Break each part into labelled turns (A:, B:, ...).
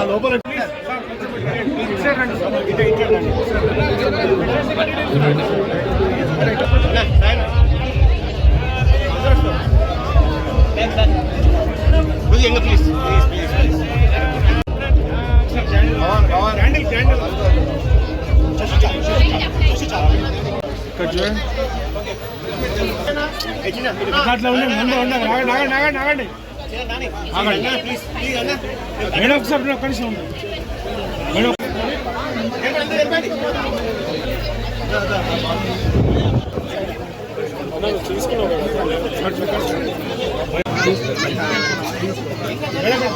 A: లోపల ఆగండి మేడం ఒకసారి ఒక్క నిమిషం మేడం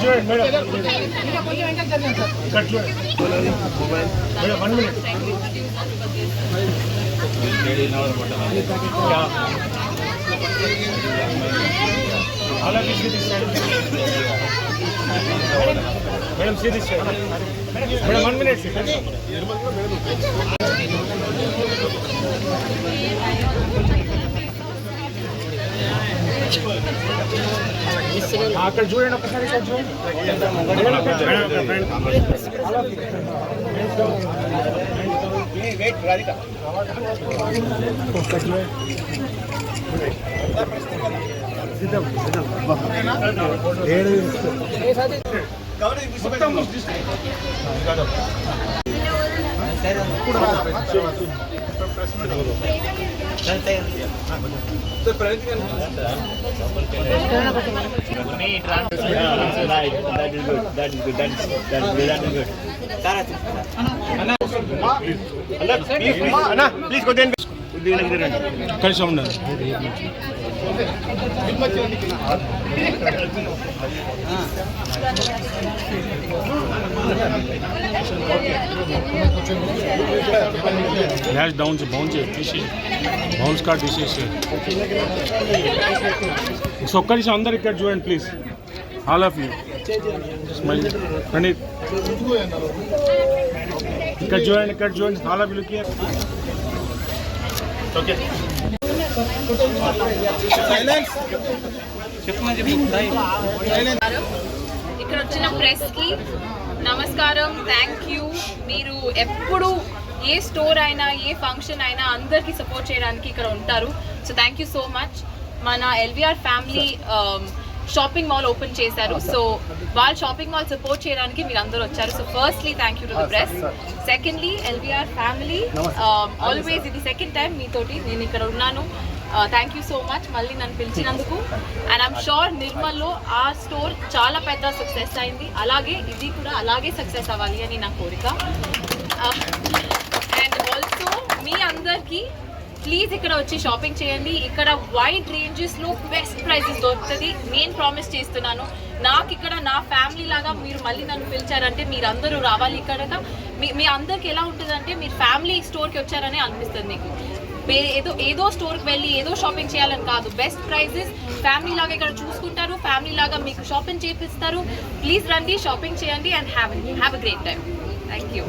A: చూడండి madam 1 minute all of you see this side madam see this side madam 1 minute అక్కడ చూడండి ఒకసారి ఇక్కడ చూడండి వెయిట్ రాధిక కలిసి ఉండాలి గ్యాస్ డౌన్ బౌన్స్ తీసి బౌన్స్ కార్డ్ తీసేసి ఒక్క నిమిషం అందరు ఇక్కడ చూడండి please all of you smile రండి ఇక్కడ చూడండి all of you look here okay
B: ఇక్కడ వచ్చిన ప్రెస్ కి నమస్కారం, థ్యాంక్ యూ. మీరు ఎప్పుడు ఏ స్టోర్ అయినా ఏ ఫంక్షన్ అయినా అందరికి సపోర్ట్ చేయడానికి ఇక్కడ ఉంటారు. So thank you so much. మన LVR family shopping mall open చేశారు. సో వాళ్ళు షాపింగ్ మాల్ సపోర్ట్ చేయడానికి మీరు అందరూ వచ్చారు. So firstly thank you to the press. Secondly LVR family, always ఇది సెకండ్ టైం మీతోటి నేను ఇక్కడ ఉన్నాను. థ్యాంక్ యూ సో మచ్ మళ్ళీ నన్ను పిలిచినందుకు. అండ్ ఐమ్ షూర్ నిర్మల్లో ఆ స్టోర్ చాలా పెద్ద సక్సెస్ అయింది, అలాగే ఇది కూడా అలాగే సక్సెస్ అవ్వాలి అని నా కోరిక. అండ్ ఆల్సో మీ అందరికీ ప్లీజ్ ఇక్కడ వచ్చి షాపింగ్ చేయండి. ఇక్కడ వైడ్ రేంజెస్లో బెస్ట్ ప్రైజెస్ దొరుకుతుంది. నేను ప్రామిస్ చేస్తున్నాను. నాకు ఇక్కడ నా ఫ్యామిలీ లాగా మీరు మళ్ళీ నన్ను పిలిచారంటే మీరు అందరూ రావాలి. ఇక్కడ మీ అందరికి ఎలా ఉంటుందంటే మీరు ఫ్యామిలీ స్టోర్కి వచ్చారని అనిపిస్తుంది. మీకు ఏదో స్టోర్కి వెళ్ళి ఏదో షాపింగ్ చేయాలని కాదు. బెస్ట్ ప్రైజెస్ ఫ్యామిలీ లాగా ఇక్కడ చూసుకుంటారు, ఫ్యామిలీ లాగా మీకు షాపింగ్ చేపిస్తారు. ప్లీజ్ రండి, షాపింగ్ చేయండి and have a great time. Thank you.